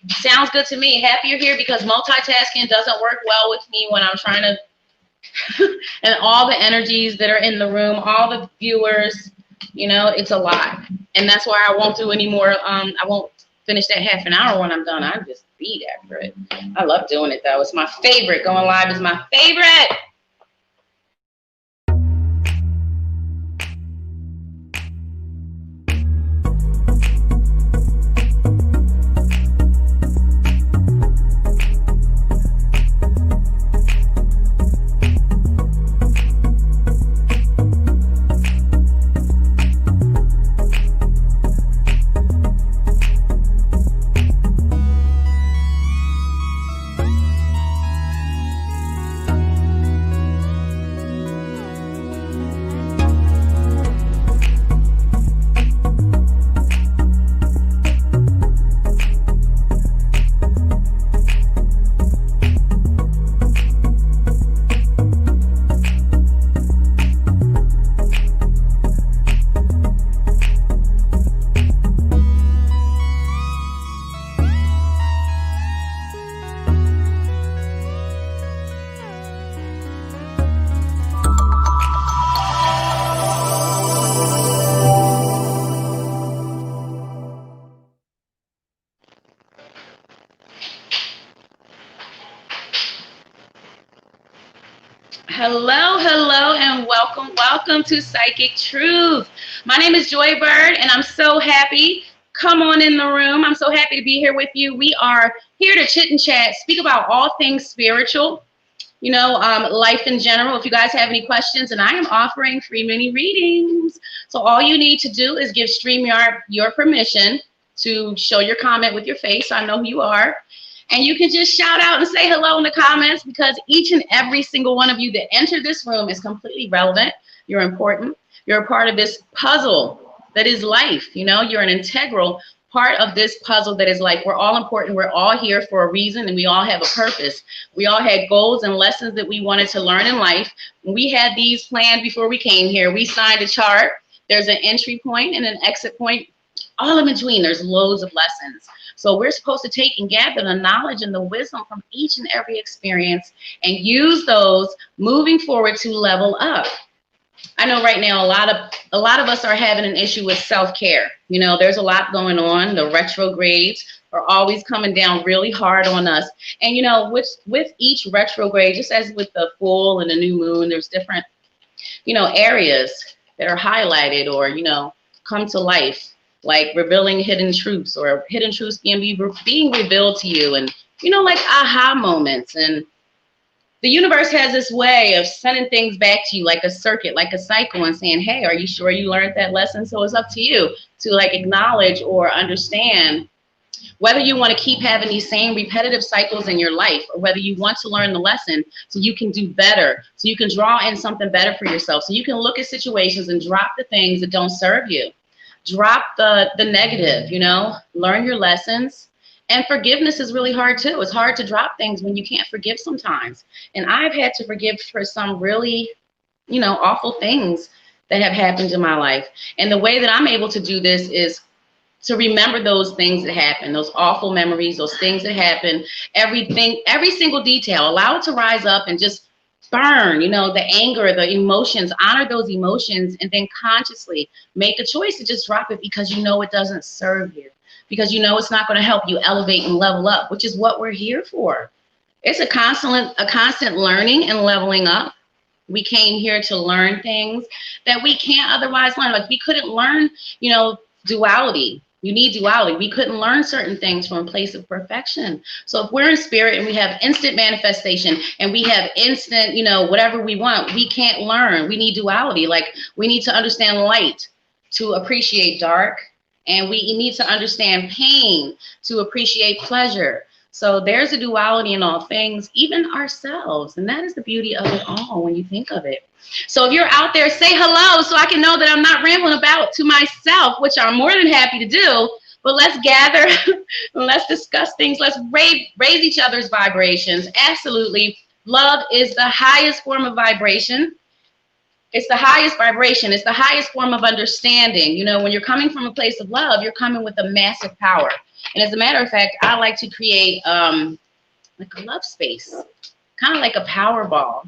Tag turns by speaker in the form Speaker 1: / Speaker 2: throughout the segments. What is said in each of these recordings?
Speaker 1: Sounds good to me. Happy you're here because multitasking doesn't work well with me when I'm trying to, and all the energies that are in the room, all the viewers, you know, it's a lot. And that's why I won't do any more. I won't finish that half an hour when I'm done. I just beat after it. I love doing it though. It's my favorite. Going live is my favorite. Hello, and welcome to Psychic Truth. My name is Joy Bird, and I'm so happy. Come on in the room. I'm so happy to be here with you. We are here to chit and chat, speak about all things spiritual, you know, life in general. If you guys have any questions, and I am offering free mini readings. So all you need to do is give StreamYard your permission to show your comment with your face. I know who you are. And you can just shout out and say hello in the comments, because each and every single one of you that entered this room is completely relevant. You're important. You're a part of this puzzle that is life. You know, you're an integral part of this puzzle that is life. We're all important. We're all here for a reason, and we all have a purpose. We all had goals and lessons that we wanted to learn in life. We had these planned before we came here. We signed a chart. There's an entry point and an exit point. All in between, there's loads of lessons. So we're supposed to take and gather the knowledge and the wisdom from each and every experience and use those moving forward to level up. I know right now a lot of us are having an issue with self-care. You know, there's a lot going on. The retrogrades are always coming down really hard on us. And you know, with each retrograde, just as with the full and the new moon, there's different, you know, areas that are highlighted or, you know, come to life. Like revealing hidden truths, or hidden truths being revealed to you, and you know, like aha moments. And the universe has this way of sending things back to you like a circuit, like a cycle, and saying, hey, are you sure you learned that lesson? So it's up to you to like acknowledge or understand whether you want to keep having these same repetitive cycles in your life, or whether you want to learn the lesson so you can do better, so you can draw in something better for yourself, so you can look at situations and drop the things that don't serve you. Drop the negative, you know, learn your lessons. And forgiveness is really hard too. It's hard to drop things when you can't forgive sometimes. And I've had to forgive for some really, you know, awful things that have happened in my life. And the way that I'm able to do this is to remember those things that happen, those awful memories, those things that happen, everything, every single detail. Allow it to rise up and just burn, you know, the anger, the emotions, honor those emotions, and then consciously make a choice to just drop it, because you know it doesn't serve you, because you know it's not going to help you elevate and level up, which is what we're here for. It's a constant learning and leveling up. We came here to learn things that we can't otherwise learn. Like we couldn't learn, you know, duality. You need duality. We couldn't learn certain things from a place of perfection. So if we're in spirit and we have instant manifestation and we have instant, you know, whatever we want, we can't learn. We need duality. Like we need to understand light to appreciate dark, and we need to understand pain to appreciate pleasure. So there's a duality in all things, even ourselves. And that is the beauty of it all when you think of it. So if you're out there, say hello so I can know that I'm not rambling about to myself, which I'm more than happy to do. But let's gather and let's discuss things. Let's raise each other's vibrations. Absolutely. Love is the highest form of vibration. It's the highest vibration. It's the highest form of understanding. You know, when you're coming from a place of love, you're coming with a massive power. And as a matter of fact, I like to create like a love space, kind of like a power ball.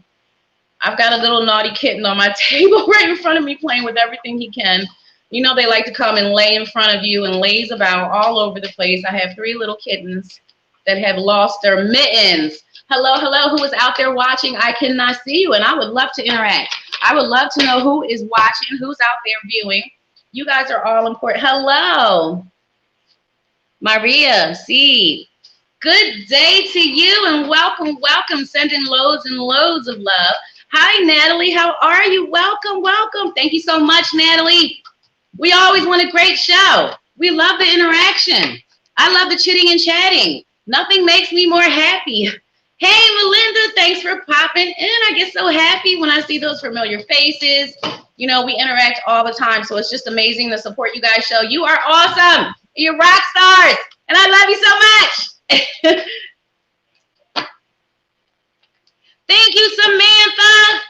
Speaker 1: I've got a little naughty kitten on my table right in front of me playing with everything he can. You know, they like to come and lay in front of you and lays about all over the place. I have 3 little kittens that have lost their mittens. Hello, hello, who is out there watching? I cannot see you, and I would love to interact. I would love to know who is watching, who's out there viewing. You guys are all important. Hello, Maria, Seed. Good day to you, and welcome, welcome. Sending loads and loads of love. Hi, Natalie. How are you? Welcome, welcome. Thank you so much, Natalie. We always want a great show. We love the interaction. I love the chitting and chatting. Nothing makes me more happy. Hey, Melinda, thanks for popping in. I get so happy when I see those familiar faces. You know, we interact all the time, so it's just amazing the support you guys show. You are awesome. You're rock stars, and I love you so much. Thank you, Samantha.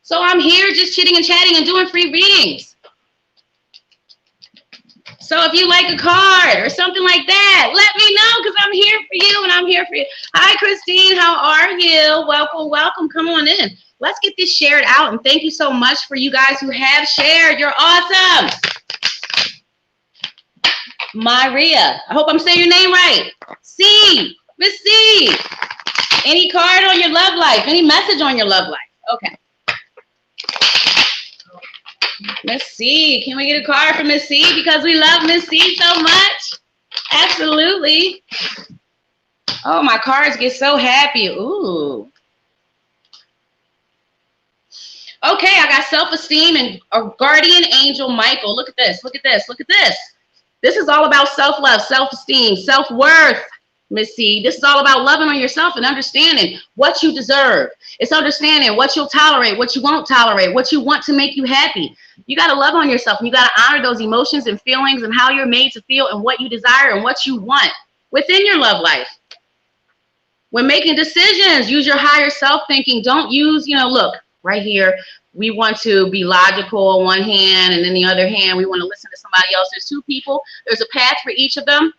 Speaker 1: So I'm here just chitting and chatting and doing free readings. So if you like a card or something like that, let me know, because I'm here for you and I'm here for you. Hi, Christine. How are you? Welcome, welcome. Come on in. Let's get this shared out. And thank you so much for you guys who have shared. You're awesome. Maria. I hope I'm saying your name right. C. Miss C. Any card on your love life? Any message on your love life? Okay. Miss C, can we get a card from Miss C? Because we love Miss C so much. Absolutely. Oh, my cards get so happy. Ooh. Okay, I got self-esteem and a guardian angel, Michael. Look at this. Look at this. Look at this. This is all about self-love, self-esteem, self-worth, Miss C. This is all about loving on yourself and understanding what you deserve. It's understanding what you'll tolerate, what you won't tolerate, what you want to make you happy. You got to love on yourself, and you got to honor those emotions and feelings and how you're made to feel and what you desire and what you want within your love life. When making decisions, use your higher self thinking. Don't use, you know, look, right here, we want to be logical on one hand, and then the other hand, we want to listen to somebody else. There's 2 people. There's a path for each of them,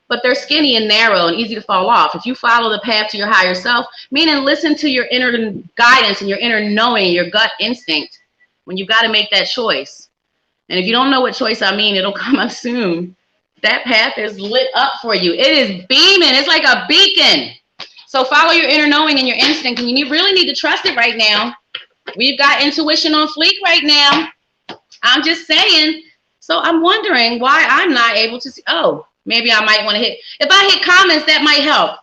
Speaker 1: but they're skinny and narrow and easy to fall off. If you follow the path to your higher self, meaning listen to your inner guidance and your inner knowing, your gut instinct, when you've got to make that choice. And if you don't know what choice I mean, it'll come up soon. That path is lit up for you. It is beaming. It's like a beacon. So follow your inner knowing and your instinct, and you really need to trust it right now. We've got intuition on fleek right now. I'm just saying. So I'm wondering why I'm not able to see. Oh, maybe I might want to hit. If I hit comments, that might help.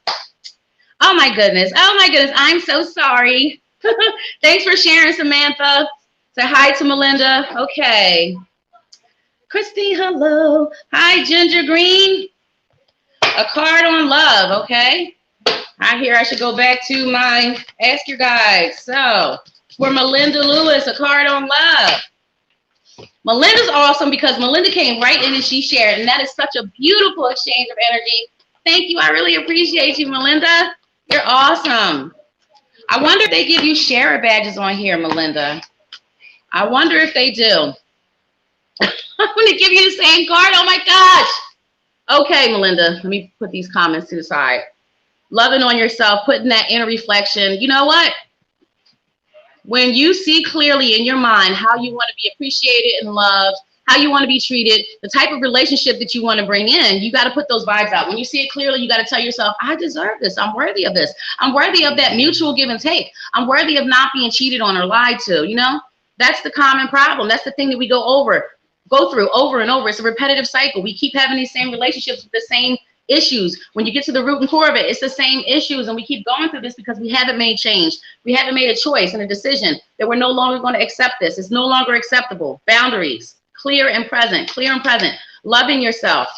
Speaker 1: Oh, my goodness. Oh, my goodness. I'm so sorry. Thanks for sharing, Samantha. Say hi to Melinda. Okay. Christy, hello. Hi, Ginger Green. A card on love, okay? I hear I should go back to my Ask Your Guides. So, for Melinda Lewis, a card on love. Melinda's awesome because Melinda came right in and she shared, and that is such a beautiful exchange of energy. Thank you. I really appreciate you, Melinda. You're awesome. I wonder if they give you sharer badges on here, Melinda. I wonder if they do. I'm going to give you the same card. Oh, my gosh. Okay, Melinda, let me put these comments to the side. Loving on yourself, putting that inner reflection. You know what? When you see clearly in your mind how you want to be appreciated and loved, how you want to be treated, the type of relationship that you want to bring in, you got to put those vibes out. When you see it clearly, you got to tell yourself, I deserve this. I'm worthy of this. I'm worthy of that mutual give and take. I'm worthy of not being cheated on or lied to, you know? That's the common problem. That's the thing that we go through over and over. It's a repetitive cycle. We keep having these same relationships with the same issues. When you get to the root and core of it, it's the same issues, and we keep going through this because we haven't made change. We haven't made a choice and a decision that we're no longer going to accept this. It's no longer acceptable. Boundaries, clear and present, loving yourself.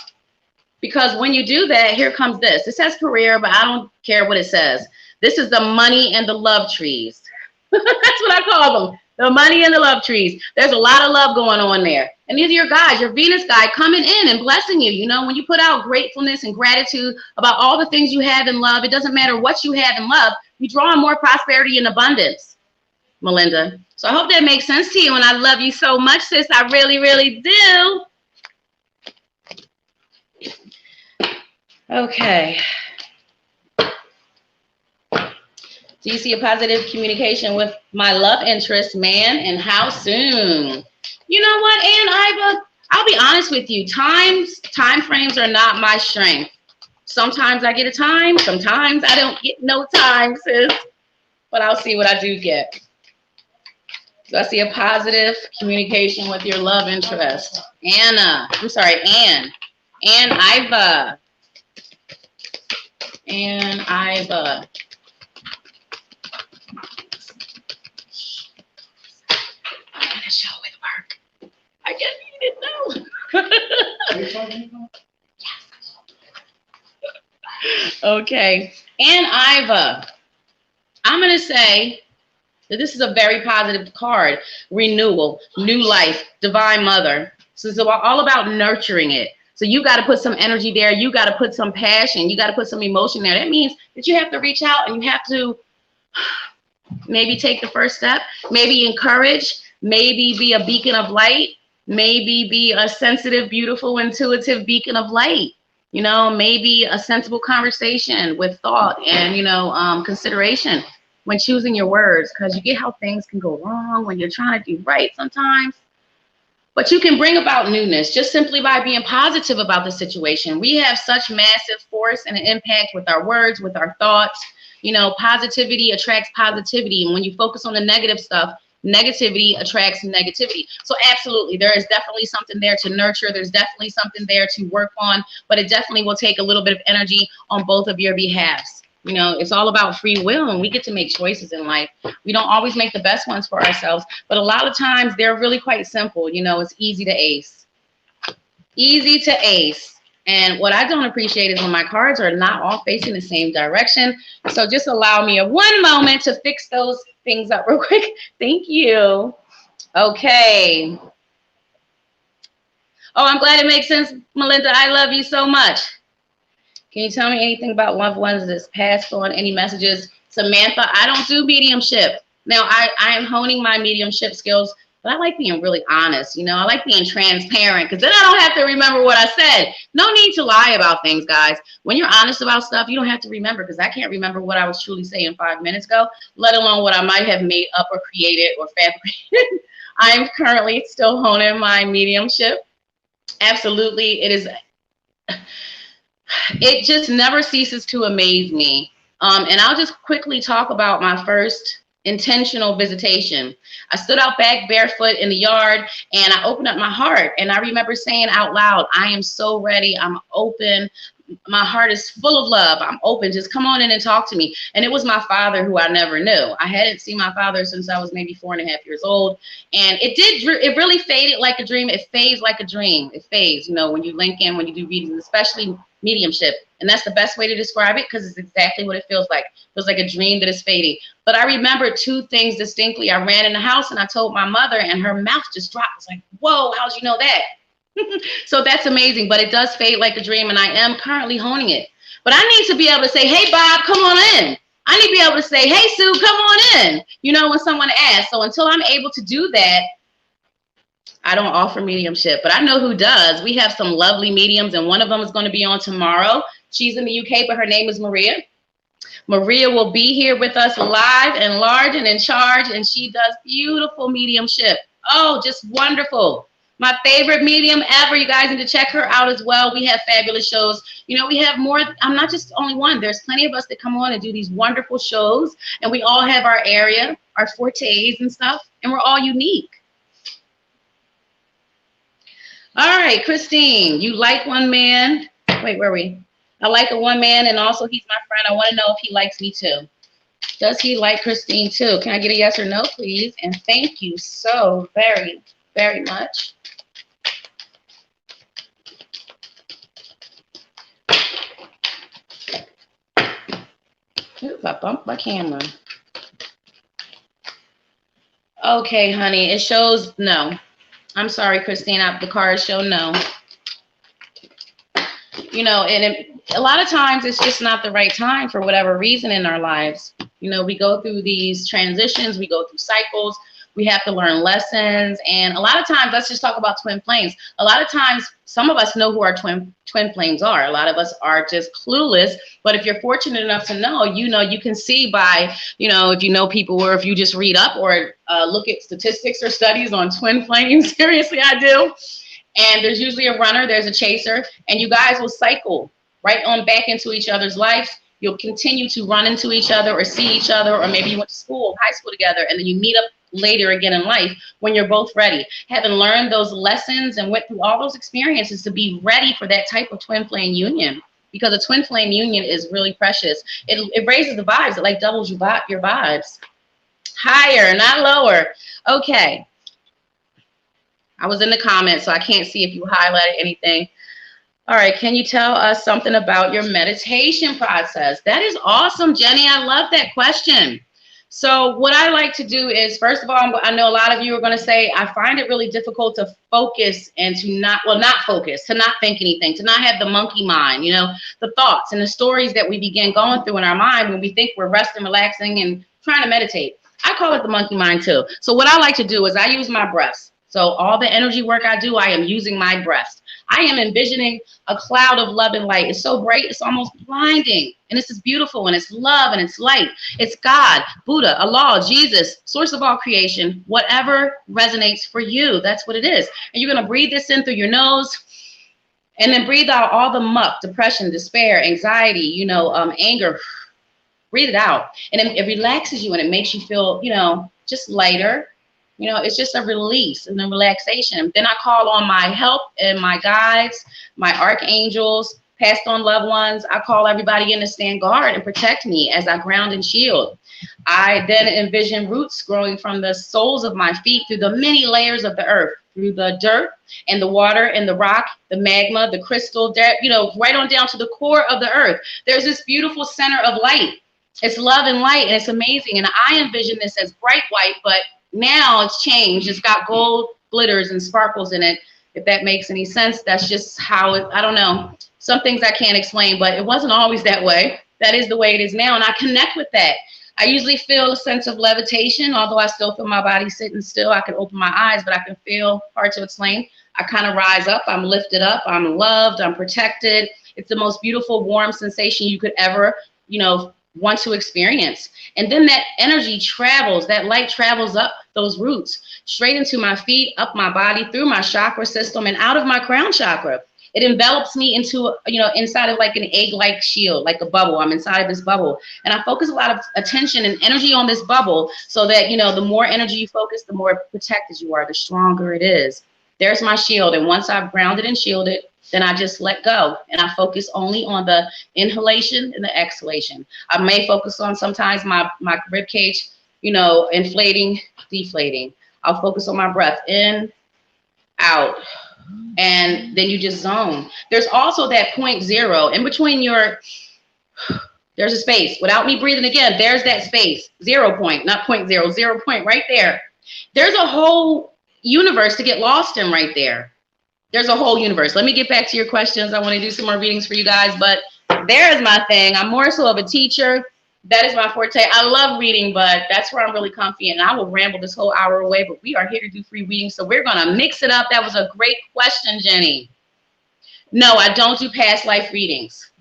Speaker 1: Because when you do that, here comes this. It says career, but I don't care what it says. This is the money and the love trees. That's what I call them. The money and the love trees. There's a lot of love going on there. And these are your guys, your Venus guy coming in and blessing you. You know, when you put out gratefulness and gratitude about all the things you have in love, it doesn't matter what you have in love, you draw on more prosperity and abundance. Melinda. So I hope that makes sense to you, and I love you so much, sis. I really, really do. Okay. Do you see a positive communication with my love interest, man, and how soon? You know what, Ann, I'll be honest with you. Time frames are not my strength. Sometimes I get a time, sometimes I don't get no time, sis. But I'll see what I do get. So I see a positive communication with your love interest. Ann Iva. And Iva. I got a show with work. I guess you didn't know. Yes. Okay. And Iva. I'm going to say that this is a very positive card. Renewal, new life, divine mother. So it's all about nurturing it. So you got to put some energy there. You got to put some passion. You got to put some emotion there. That means that you have to reach out and you have to maybe take the first step, maybe encourage, maybe be a beacon of light, maybe be a sensitive, beautiful, intuitive beacon of light. You know, maybe a sensible conversation with thought and, consideration when choosing your words, because you get how things can go wrong when you're trying to do right sometimes. But you can bring about newness just simply by being positive about the situation. We have such massive force and an impact with our words, with our thoughts. You know, positivity attracts positivity. And when you focus on the negative stuff, negativity attracts negativity. So absolutely, there is definitely something there to nurture. There's definitely something there to work on, but it definitely will take a little bit of energy on both of your behalves. You know, it's all about free will, and we get to make choices in life. We don't always make the best ones for ourselves, but a lot of times they're really quite simple. You know, it's easy to ace. Easy to ace. And what I don't appreciate is when my cards are not all facing the same direction. So just allow me one moment to fix those things up real quick. Thank you. Okay. Oh, I'm glad it makes sense, Melinda. I love you so much. Can you tell me anything about loved ones that's passed on? Any messages? Samantha, I don't do mediumship. Now, I am honing my mediumship skills, but I like being really honest. You know, I like being transparent because then I don't have to remember what I said. No need to lie about things, guys. When you're honest about stuff, you don't have to remember, because I can't remember what I was truly saying 5 minutes ago, let alone what I might have made up or created or fabricated. I'm currently still honing my mediumship. Absolutely. It just never ceases to amaze me. And I'll just quickly talk about my first intentional visitation. I stood out back barefoot in the yard and I opened up my heart, and I remember saying out loud, I am so ready. I'm open. My heart is full of love. I'm open. Just come on in and talk to me. And it was my father, who I never knew. I hadn't seen my father since I was maybe 4.5 years old. And it really faded like a dream. It fades like a dream. It fades, you know, when you link in, when you do readings, especially mediumship. And that's the best way to describe it, because it's exactly what it feels like. It feels like a dream that is fading. But I remember 2 things distinctly. I ran in the house and I told my mother, and her mouth just dropped. I was like, whoa, how'd you know that? So that's amazing, but it does fade like a dream, and I am currently honing it. But I need to be able to say, hey, Bob, come on in. I need to be able to say, hey, Sue, come on in, you know, when someone asks. So until I'm able to do that, I don't offer mediumship, but I know who does. We have some lovely mediums, and one of them is going to be on tomorrow. She's in the UK, but her name is Maria. Maria will be here with us live and large and in charge, and she does beautiful mediumship. Oh, just wonderful. My favorite medium ever. You guys need to check her out as well. We have fabulous shows. You know, we have more. I'm not just only one. There's plenty of us that come on and do these wonderful shows, and we all have our area, our fortes and stuff, and we're all unique. All right, Christine, you like one man. Wait, where are we? I like a one man, and also he's my friend. I want to know if he likes me too. Does he like Christine too? Can I get a yes or no, please? And thank you so very, very much. Oops, I bumped my camera. Okay, honey, it shows no. I'm sorry, Christina, the cards show no. You know, and a lot of times it's just not the right time for whatever reason in our lives. You know, we go through these transitions, we go through cycles, we have to learn lessons. And a lot of times, let's just talk about twin flames. A lot of times, some of us know who our twin flames are. A lot of us are just clueless. But if you're fortunate enough to know, you can see by, if you know people, or if you just read up or look at statistics or studies on twin flames. Seriously, I do. And there's usually a runner, there's a chaser, and you guys will cycle right on back into each other's lives. You'll continue to run into each other or see each other, or maybe you went to school, high school together, and then you meet up later again in life when you're both ready. Having learned those lessons and went through all those experiences to be ready for that type of twin flame union, because a twin flame union is really precious. It raises the vibes. It like doubles your vibes. Higher, not lower. Okay. I was in the comments, so I can't see if you highlighted anything. All right, can you tell us something about your meditation process? That is awesome, Jenny. I love that question. So what I like to do is, first of all, I know a lot of you are going to say, I find it really difficult to focus and to not focus, to not think anything, to not have the monkey mind, the thoughts and the stories that we begin going through in our mind when we think we're resting, relaxing, and trying to meditate. I call it the monkey mind too. So what I like to do is I use my breaths. So all the energy work I do, I am using my breath. I am envisioning a cloud of love and light. It's so bright, it's almost blinding. And this is beautiful, and it's love, and it's light. It's God, Buddha, Allah, Jesus, source of all creation, whatever resonates for you. That's what it is. And you're going to breathe this in through your nose, and then breathe out all the muck, depression, despair, anxiety, anger. Breathe it out. And it relaxes you, and it makes you feel, just lighter. It's just a release and a relaxation. Then I call on my help and my guides, my archangels, passed on loved ones. I call everybody in to stand guard and protect me as I ground and shield. I then envision roots growing from the soles of my feet through the many layers of the earth, through the dirt and the water and the rock, the magma, the crystal, right on down to the core of the earth. There's this beautiful center of light. It's love and light, and it's amazing. And I envision this as bright white, but now it's changed. It's got gold glitters and sparkles in it. If that makes any sense, that's just how I don't know. Some things I can't explain, but it wasn't always that way. That is the way it is now, and I connect with that. I usually feel a sense of levitation, although I still feel my body sitting still. I can open my eyes, but I can feel, hard to explain. I kind of rise up. I'm lifted up. I'm loved. I'm protected. It's the most beautiful, warm sensation you could ever, want to experience. And then that energy travels, that light travels up those roots, straight into my feet, up my body, through my chakra system, and out of my crown chakra. It envelops me into, inside of like an egg-like shield, like a bubble. I'm inside of this bubble. And I focus a lot of attention and energy on this bubble so that, the more energy you focus, the more protected you are, the stronger it is. There's my shield. And once I've grounded and shielded, then I just let go, and I focus only on the inhalation and the exhalation. I may focus on sometimes my rib cage, inflating, deflating. I'll focus on my breath in, out, and then you just zone. There's also that 0.0 in between there's a space. Without me breathing again, there's that space. 0 point, not 0.0, 0 point right there. There's a whole universe to get lost in right there. There's a whole universe. Let me get back to your questions. I want to do some more readings for you guys, but there's my thing. I'm more so of a teacher. That is my forte. I love reading, but that's where I'm really comfy, and I will ramble this whole hour away, but we are here to do free readings, so we're going to mix it up. That was a great question, Jenny. No, I don't do past life readings.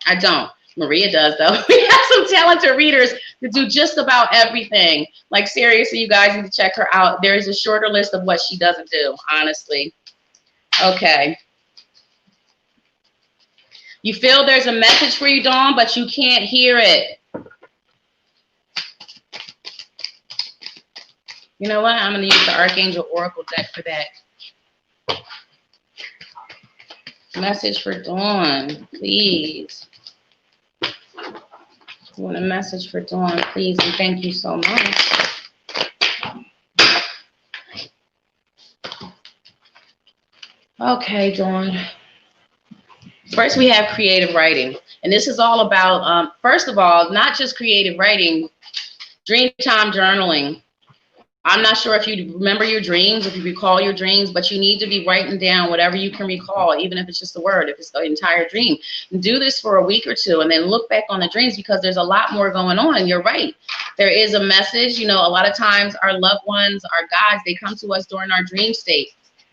Speaker 1: I don't. Maria does, though. We have some talented readers that do just about everything. Like, seriously, you guys need to check her out. There is a shorter list of what she doesn't do, honestly. Okay. You feel there's a message for you, Dawn, but you can't hear it. You know what? I'm going to use the Archangel Oracle deck for that. Message for Dawn, please. You want a message for Dawn, please, and thank you so much. Okay, Dawn. First, we have creative writing. And this is all about, first of all, not just creative writing, dream time journaling. I'm not sure if you remember your dreams, if you recall your dreams, but you need to be writing down whatever you can recall, even if it's just a word, if it's the entire dream. Do this for a week or two and then look back on the dreams, because there's a lot more going on. You're right. There is a message. You know, a lot of times our loved ones, our guides, they come to us during our dream state.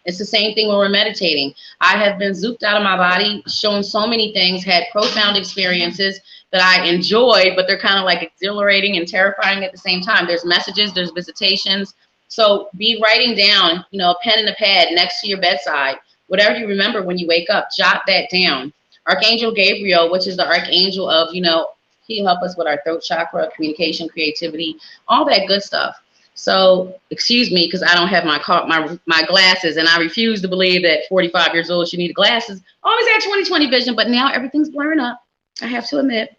Speaker 1: It's the same thing when we're meditating. I have been zooped out of my body, shown so many things, had profound experiences that I enjoyed, but they're kind of like exhilarating and terrifying at the same time. There's messages, there's visitations. So be writing down, you know, a pen and a pad next to your bedside. Whatever you remember when you wake up, jot that down. Archangel Gabriel, which is the archangel of, you know, he'll help us with our throat chakra, communication, creativity, all that good stuff. So, excuse me, because I don't have my glasses, and I refuse to believe that 45 years old, you need glasses. Always had 20/20 vision, but now everything's blurring up, I have to admit.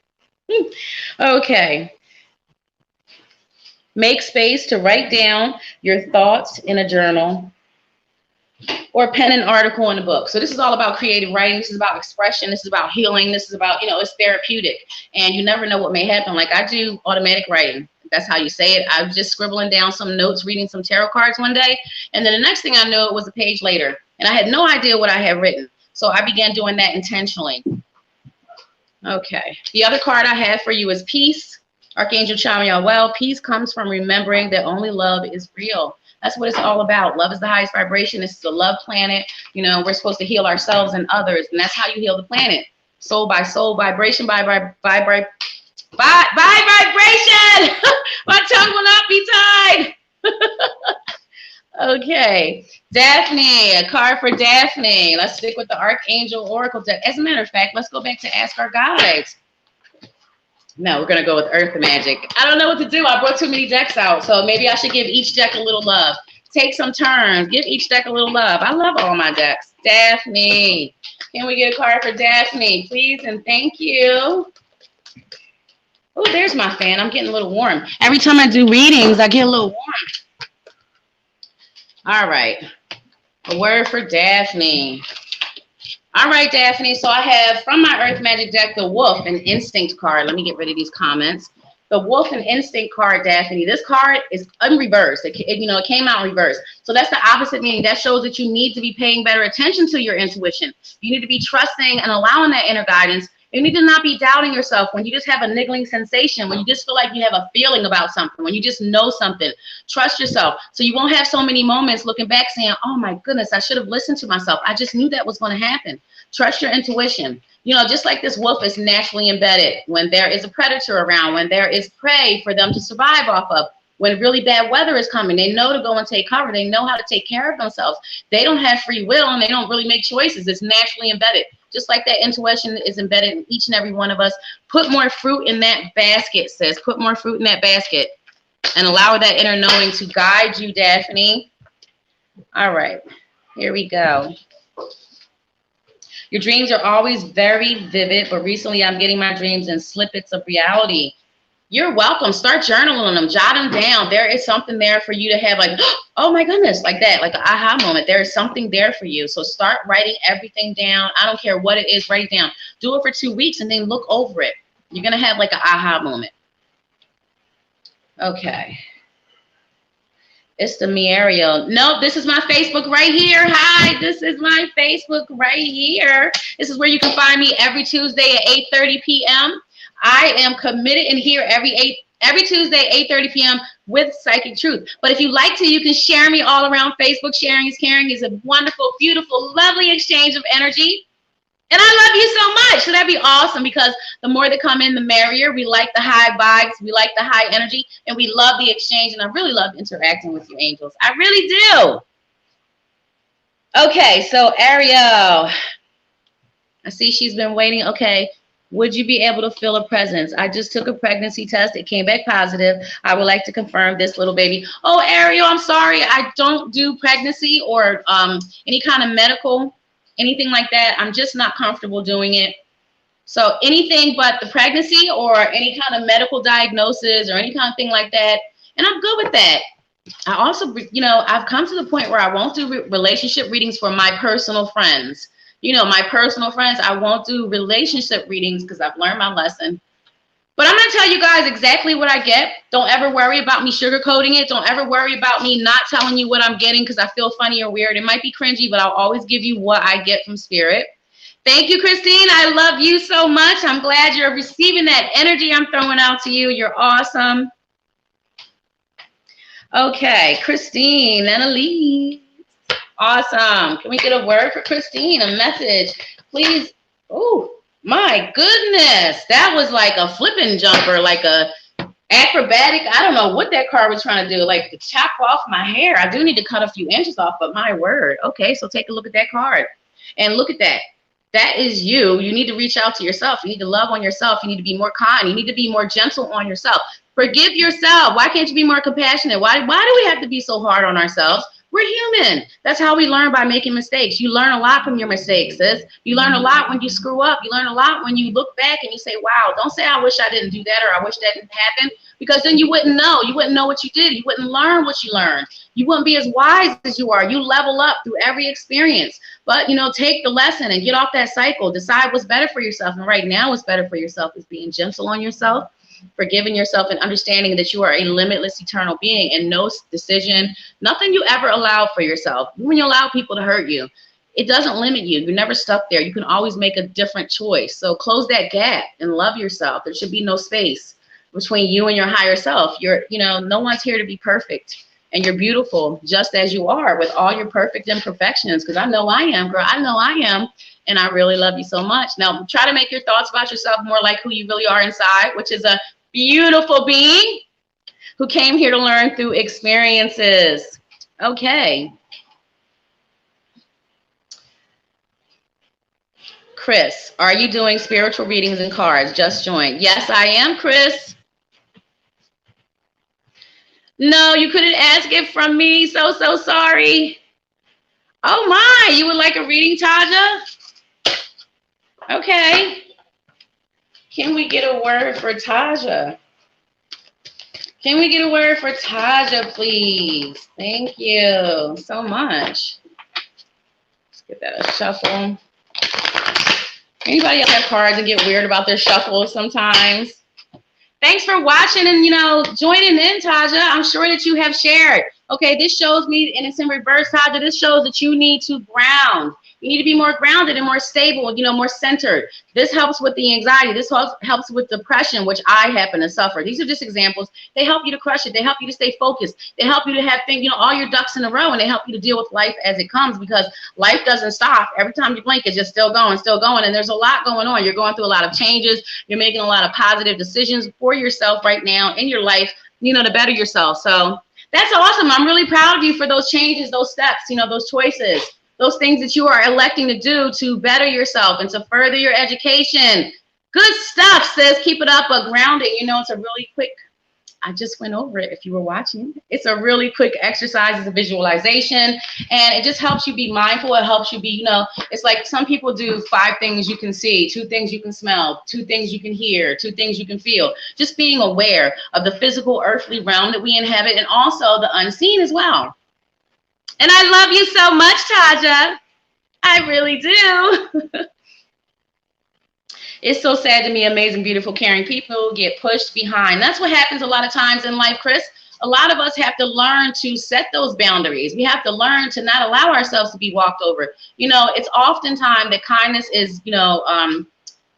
Speaker 1: Okay. Make space to write down your thoughts in a journal or pen an article in a book. So this is all about creative writing. This is about expression. This is about healing. This is about, you know, it's therapeutic. And you never know what may happen. Like I do automatic writing. That's how you say it. I was just scribbling down some notes, reading some tarot cards one day. And then the next thing I knew, it was a page later. And I had no idea what I had written. So I began doing that intentionally. Okay. The other card I have for you is peace. Archangel Chamuel. Well, peace comes from remembering that only love is real. That's what it's all about. Love is the highest vibration. This is a love planet. You know, we're supposed to heal ourselves and others. And that's how you heal the planet. Soul by soul, vibration by vibration. My tongue will not be tied. Okay. Daphne, a card for Daphne. Let's stick with the Archangel Oracle deck. As a matter of fact, let's go back to Ask Our Guides. No, we're going to go with Earth Magic. I don't know what to do. I brought too many decks out, so maybe I should give each deck a little love. Take some turns. Give each deck a little love. I love all my decks. Daphne. Can we get a card for Daphne, please? And thank you. Oh, there's my fan. I'm getting a little warm. Every time I do readings, I get a little warm. All right. A word for Daphne. All right, Daphne. So I have from my Earth Magic deck, the Wolf and Instinct card. Let me get rid of these comments. The Wolf and Instinct card, Daphne. This card is in reverse. It came out in reverse. So that's the opposite meaning. That shows that you need to be paying better attention to your intuition. You need to be trusting and allowing that inner guidance. You need to not be doubting yourself when you just have a niggling sensation, when you just feel like you have a feeling about something, when you just know something. Trust yourself. So you won't have so many moments looking back saying, oh my goodness, I should have listened to myself. I just knew that was going to happen. Trust your intuition. You know, just like this wolf is naturally embedded when there is a predator around, when there is prey for them to survive off of, when really bad weather is coming, they know to go and take cover. They know how to take care of themselves. They don't have free will and they don't really make choices. It's naturally embedded. Just like that intuition is embedded in each and every one of us. Put more fruit in that basket, sis. Put more fruit in that basket and allow that inner knowing to guide you, Daphne. All right, here we go. Your dreams are always very vivid, but recently I'm getting my dreams in snippets of reality. You're welcome. Start journaling them. Jot them down. There is something there for you to have like, oh my goodness, like that, like an aha moment. There is something there for you. So start writing everything down. I don't care what it is, write it down. Do it for 2 weeks and then look over it. You're going to have like an aha moment. Okay. It's the Muriel. No, this is my Facebook right here. Hi, this is my Facebook right here. This is where you can find me every Tuesday at 8:30 p.m. I am committed in here every Tuesday, 8:30 p.m. with Psychic Truth. But if you like to, you can share me all around Facebook. Sharing is caring is a wonderful, beautiful, lovely exchange of energy. And I love you so much. So that'd be awesome because the more that come in, the merrier. We like the high vibes. We like the high energy. And we love the exchange. And I really love interacting with you, angels. I really do. Okay, so Ariel. I see she's been waiting. Okay. Would you be able to feel a presence? I just took a pregnancy test. It came back positive. I would like to confirm this little baby. Oh, Ariel, I'm sorry. I don't do pregnancy or any kind of medical, anything like that. I'm just not comfortable doing it. So anything but the pregnancy or any kind of medical diagnosis or any kind of thing like that. And I'm good with that. I also, you know, I've come to the point where I won't do relationship readings for my personal friends. You know, my personal friends, I won't do relationship readings because I've learned my lesson. But I'm going to tell you guys exactly what I get. Don't ever worry about me sugarcoating it. Don't ever worry about me not telling you what I'm getting because I feel funny or weird. It might be cringy, but I'll always give you what I get from spirit. Thank you, Christine. I love you so much. I'm glad you're receiving that energy I'm throwing out to you. You're awesome. Okay, Christine, Annalise. Awesome. Can we get a word for Christine? A message, please. Oh, my goodness. That was like a flipping jumper, like a acrobatic. I don't know what that card was trying to do, like to chop off my hair. I do need to cut a few inches off, but my word. Okay, so take a look at that card. And look at that. That is you. You need to reach out to yourself. You need to love on yourself. You need to be more kind. You need to be more gentle on yourself. Forgive yourself. Why can't you be more compassionate? Why do we have to be so hard on ourselves? We're human. That's how we learn, by making mistakes. You learn a lot from your mistakes, sis. You learn a lot when you screw up. You learn a lot when you look back and you say, wow, don't say I wish I didn't do that or I wish that didn't happen, because then you wouldn't know. You wouldn't know what you did. You wouldn't learn what you learned. You wouldn't be as wise as you are. You level up through every experience. But, you know, take the lesson and get off that cycle. Decide what's better for yourself. And right now what's better for yourself is being gentle on yourself, forgiving yourself, and understanding that you are a limitless eternal being, and no decision, nothing you ever allow for yourself. When you allow people to hurt you, it doesn't limit you. You're never stuck there. You can always make a different choice. So close that gap and love yourself. There should be no space between you and your higher self. No one's here to be perfect, and you're beautiful just as you are with all your perfect imperfections, because I know I am, girl. I know I am. And I really love you so much. Now, try to make your thoughts about yourself more like who you really are inside, which is a beautiful being who came here to learn through experiences. Okay. Chris, are you doing spiritual readings and cards? Just joined. Yes, I am, Chris. No, you couldn't ask it from me. So sorry. Oh, my. You would like a reading, Taja? Okay. Can we get a word for Taja? Can we get a word for Taja, please? Thank you so much. Let's get that a shuffle. Anybody else have cards and get weird about their shuffles sometimes? Thanks for watching and, joining in, Taja. I'm sure that you have shared. Okay, this shows me, and it's in reverse, Taja. This shows that you need to ground. You need to be more grounded and more stable, more centered. This helps with the anxiety. This helps with depression, which I happen to suffer. These are just examples. They help you to crush it. They help you to stay focused. They help you to have things, all your ducks in a row, and they help you to deal with life as it comes, because life doesn't stop. Every time you blink, it's just still going, and there's a lot going on. You're going through a lot of changes. You're making a lot of positive decisions for yourself right now in your life, to better yourself. So that's awesome. I'm really proud of you for those changes, those steps, those choices. Those things that you are electing to do to better yourself and to further your education. Good stuff, sis. Keep it up. But grounding, it's a really quick, I just went over it if you were watching. It's a really quick exercise. It's a visualization. And it just helps you be mindful. It helps you be, it's like some people do 5 things you can see, 2 things you can smell, 2 things you can hear, 2 things you can feel. Just being aware of the physical earthly realm that we inhabit, and also the unseen as well. And I love you so much, Taja. I really do. It's so sad to me, amazing, beautiful, caring people get pushed behind. That's what happens a lot of times in life, Chris. A lot of us have to learn to set those boundaries. We have to learn to not allow ourselves to be walked over. It's oftentimes that kindness is,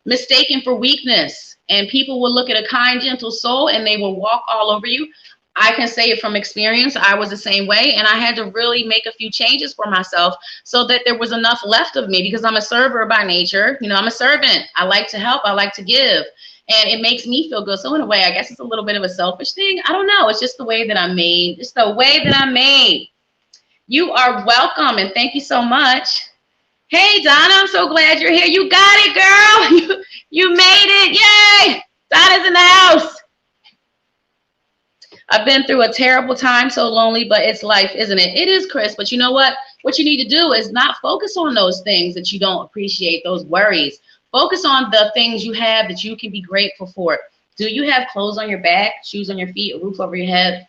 Speaker 1: mistaken for weakness. And people will look at a kind, gentle soul and they will walk all over you. I can say it from experience. I was the same way, and I had to really make a few changes for myself so that there was enough left of me, because I'm a server by nature. I'm a servant. I like to help. I like to give, and it makes me feel good. So in a way, I guess it's a little bit of a selfish thing. I don't know. It's just the way that I'm made. It's the way that I'm made. You are welcome, and thank you so much. Hey, Donna, I'm so glad you're here. You got it, girl. You made it. Yay. Donna's in the house. I've been through a terrible time, so lonely, but it's life, isn't it? It is, Chris, but you know what? What you need to do is not focus on those things that you don't appreciate, those worries. Focus on the things you have that you can be grateful for. Do you have clothes on your back, shoes on your feet, a roof over your head?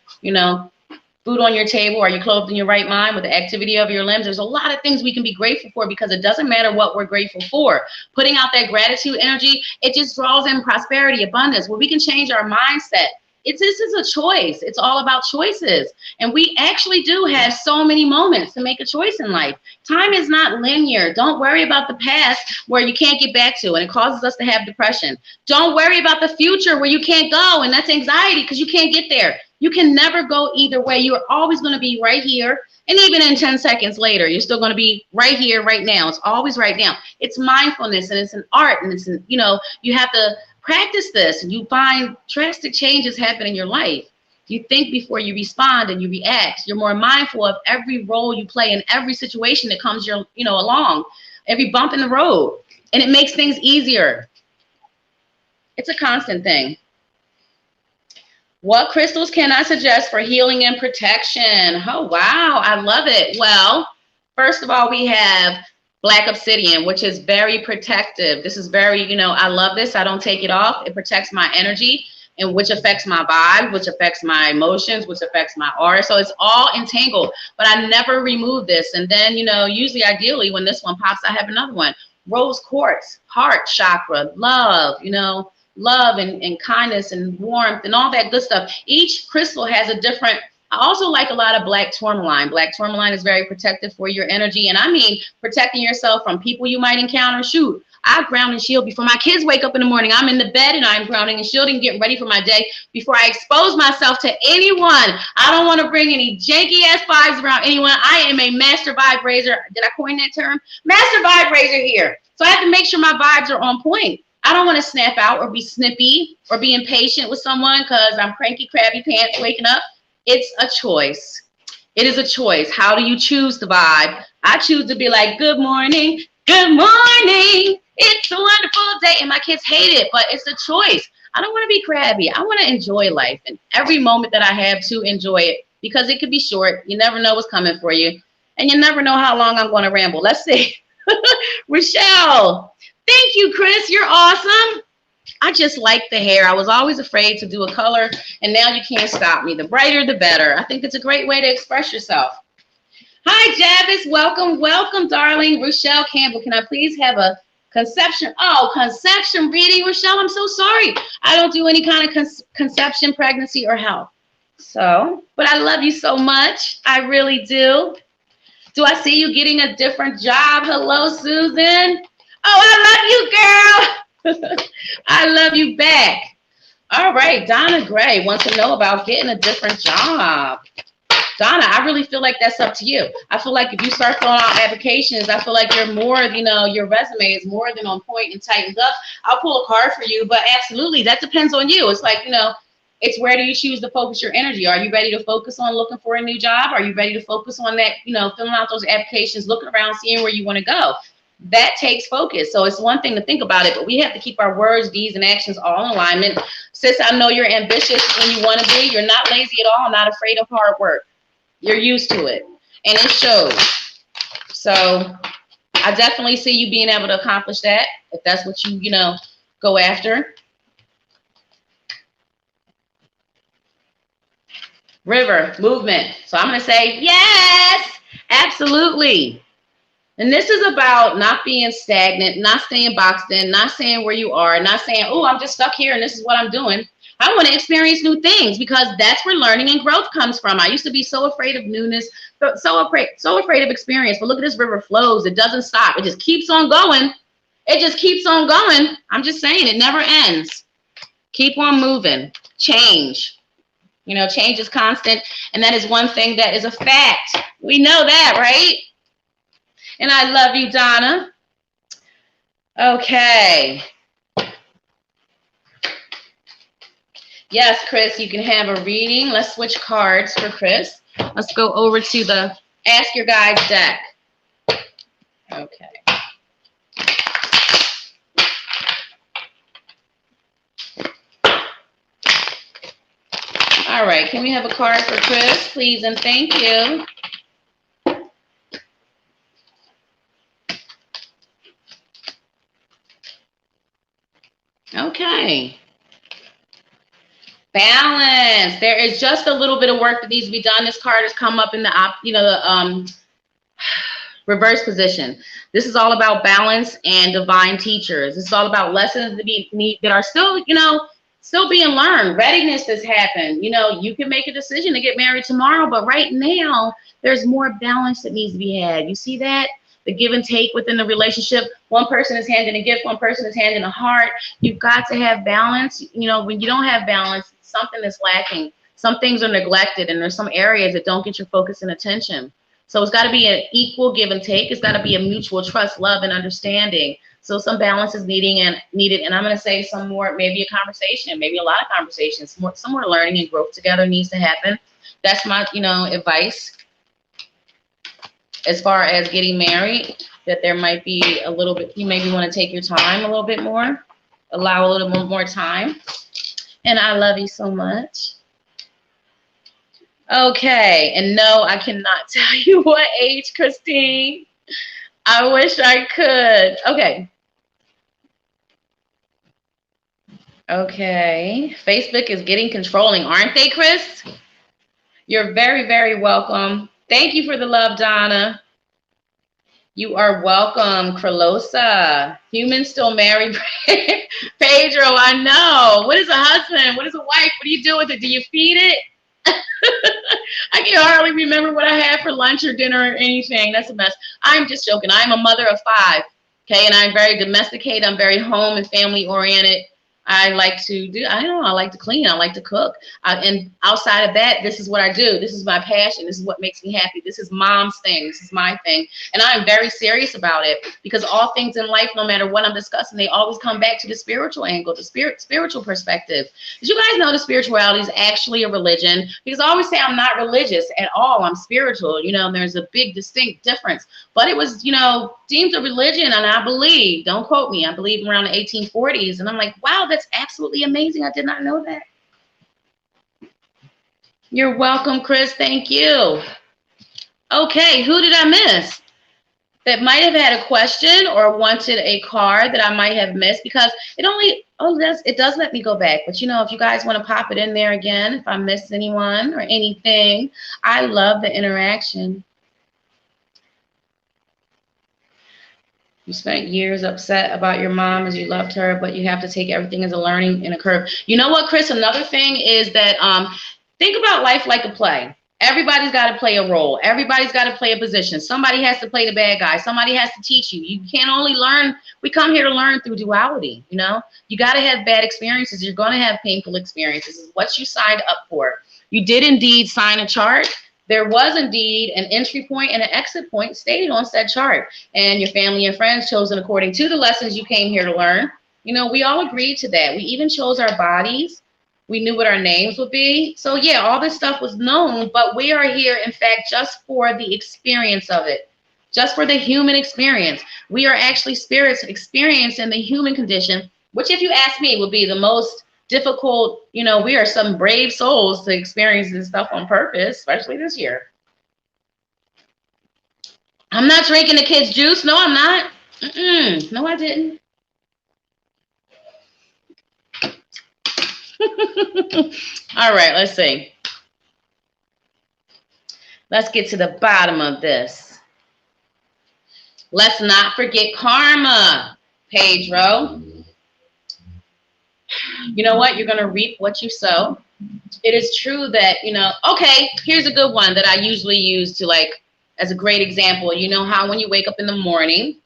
Speaker 1: food on your table? Are you clothed in your right mind with the activity of your limbs? There's a lot of things we can be grateful for, because it doesn't matter what we're grateful for. Putting out that gratitude energy, it just draws in prosperity, abundance, where we can change our mindset. This is a choice. It's all about choices. And we actually do have so many moments to make a choice in life. Time is not linear. Don't worry about the past where you can't get back to, and it causes us to have depression. Don't worry about the future where you can't go, and that's anxiety because you can't get there. You can never go either way. You are always going to be right here. And even in 10 seconds later, you're still going to be right here, right now. It's always right now. It's mindfulness, and it's an art, and it's, you have to practice this, and you find drastic changes happen in your life. You think before you respond, and you react. You're more mindful of every role you play in every situation that comes along, every bump in the road, and it makes things easier. It's a constant thing. What crystals can I suggest for healing and protection? Oh, wow. I love it. Well, first of all, we have Black obsidian, which is very protective. This is very, I love this. I don't take it off. It protects my energy, and which affects my vibe, which affects my emotions, which affects my aura. So it's all entangled, but I never remove this. And then, usually ideally when this one pops, I have another one. Rose quartz, heart chakra, love, love and kindness and warmth and all that good stuff. Each crystal has a different. I also like a lot of black tourmaline. Black tourmaline is very protective for your energy. And I mean, protecting yourself from people you might encounter. Shoot, I ground and shield before my kids wake up in the morning. I'm in the bed and I'm grounding and shielding, getting ready for my day before I expose myself to anyone. I don't want to bring any janky ass vibes around anyone. I am a master vibrator. Did I coin that term? Master vibrator here. So I have to make sure my vibes are on point. I don't want to snap out or be snippy or be impatient with someone because I'm cranky, crabby pants waking up. It's a choice. It is a choice. How do you choose the vibe? I choose to be like, good morning, good morning. It's a wonderful day. And my kids hate it, but it's a choice. I don't want to be crabby. I want to enjoy life and every moment that I have to enjoy it, because it could be short. You never know what's coming for you. And you never know how long I'm going to ramble. Let's see. Rochelle. Thank you, Chris. You're awesome. I just like the hair. I was always afraid to do a color, and now you can't stop me. The brighter, the better. I think it's a great way to express yourself. Hi, Javis. Welcome, welcome, darling. Rochelle Campbell, can I please have a conception? Oh, conception reading, Rochelle. I'm so sorry. I don't do any kind of conception, pregnancy, or health. So, but I love you so much. I really do. Do I see you getting a different job? Hello, Susan. Oh, I love you, girl. I love you back. All right, Donna Gray wants to know about getting a different job. Donna, I really feel like that's up to you. I feel like if you start filling out applications, I feel like you're more, your resume is more than on point and tightened up. I'll pull a card for you, but absolutely, that depends on you. It's like, it's where do you choose to focus your energy? Are you ready to focus on looking for a new job? Are you ready to focus on that, filling out those applications, looking around, seeing where you want to go? That takes focus. So it's one thing to think about it, but we have to keep our words, deeds, and actions all in alignment. Sis, I know you're ambitious when you want to be. You're not lazy at all, not afraid of hard work. You're used to it, and it shows. So I definitely see you being able to accomplish that if that's what you, go after. River, movement. So I'm going to say, yes, absolutely. And this is about not being stagnant, not staying boxed in, not saying where you are, not saying, oh, I'm just stuck here and this is what I'm doing. I want to experience new things because that's where learning and growth comes from. I used to be so afraid of newness, so afraid of experience. But look at this river flows. It doesn't stop. It just keeps on going. It just keeps on going. I'm just saying it never ends. Keep on moving. Change. Change is constant. And that is one thing that is a fact. We know that, right? And I love you, Donna. Okay. Yes, Chris, you can have a reading. Let's switch cards for Chris. Let's go over to the Ask Your Guides deck. Okay. All right, can we have a card for Chris, please, and thank you. Okay. Balance. There is just a little bit of work that needs to be done. This card has come up in the reverse position. This is all about balance and divine teachers. This is all about lessons that are still, still being learned. Readiness has happened. You can make a decision to get married tomorrow, but right now there's more balance that needs to be had. You see that? The give and take within the relationship. One person is handing a gift, one person is handing a heart. You've got to have balance. When you don't have balance, something is lacking. Some things are neglected, and there's some areas that don't get your focus and attention. So it's got to be an equal give and take. It's got to be a mutual trust, love, and understanding. So some balance is needed, and I'm going to say some more, maybe a conversation, maybe a lot of conversations, some more learning and growth together needs to happen. That's my, advice. As far as getting married, that there might be a little bit, you maybe want to take your time a little bit more, allow a little more time. And I love you so much. Okay, and no, I cannot tell you what age, Christine. I wish I could. Okay, Facebook is getting controlling, aren't they, Chris? You're very, very welcome. Thank you for the love, Donna. You are welcome, Carlosa. Humans still married. Pedro, I know. What is a husband? What is a wife? What do you do with it? Do you feed it? I can hardly remember what I had for lunch or dinner or anything. That's a mess. I'm just joking. I'm a mother of 5. Okay, and I'm very domesticated. I'm very home and family oriented. I like to I like to clean. I like to cook. And outside of that, this is what I do. This is my passion. This is what makes me happy. This is mom's thing. This is my thing. And I'm very serious about it because all things in life, no matter what I'm discussing, they always come back to the spiritual angle, the spiritual perspective. Did you guys know that spirituality is actually a religion? Because I always say I'm not religious at all. I'm spiritual. There's a big distinct difference. But it was, deemed a religion, and I believe, don't quote me, I believe around the 1840s. And I'm like, wow, that's absolutely amazing. I did not know that. You're welcome, Chris. Thank you. Okay, who did I miss that might have had a question or wanted a card that I might have missed? Because it does let me go back. But if you guys want to pop it in there again, if I missed anyone or anything, I love the interaction. You spent years upset about your mom as you loved her, but you have to take everything as a learning and a curve. You know what, Chris? Another thing is that think about life like a play. Everybody's got to play a role. Everybody's got to play a position. Somebody has to play the bad guy. Somebody has to teach you. You can't only learn. We come here to learn through duality. You got to have bad experiences. You're going to have painful experiences. It's what you signed up for. You did indeed sign a chart. There was indeed an entry point and an exit point stated on said chart, and your family and friends chosen according to the lessons you came here to learn. We all agreed to that. We even chose our bodies. We knew what our names would be. So yeah, all this stuff was known, but we are here, in fact, just for the experience of it, just for the human experience. We are actually spirits experiencing the human condition, which, if you ask me, would be the most difficult. We are some brave souls to experience this stuff on purpose, especially this year. I'm not drinking the kids' juice. No, I'm not. No, I didn't. All right, let's see. Let's get to the bottom of this. Let's not forget karma, Pedro. You know what? You're going to reap what you sow. It is true that, okay, here's a good one that I usually use as a great example. How when you wake up in the morning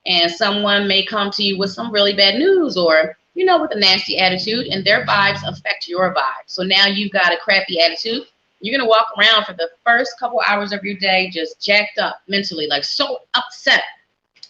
Speaker 1: and someone may come to you with some really bad news or, with a nasty attitude, and their vibes affect your vibe. So now you've got a crappy attitude. You're going to walk around for the first couple hours of your day just jacked up mentally, so upset.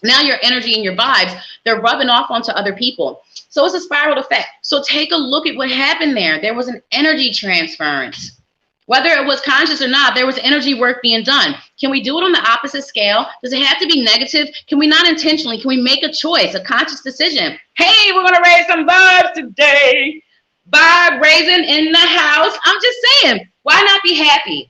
Speaker 1: Now your energy and your vibes, they're rubbing off onto other people. So it's a spiral effect. So take a look at what happened there. There was an energy transference. Whether it was conscious or not, there was energy work being done. Can we do it on the opposite scale? Does it have to be negative? Can we not intentionally? Can we make a choice, a conscious decision? Hey, we're going to raise some vibes today. Vibe raising in the house. I'm just saying, why not be happy?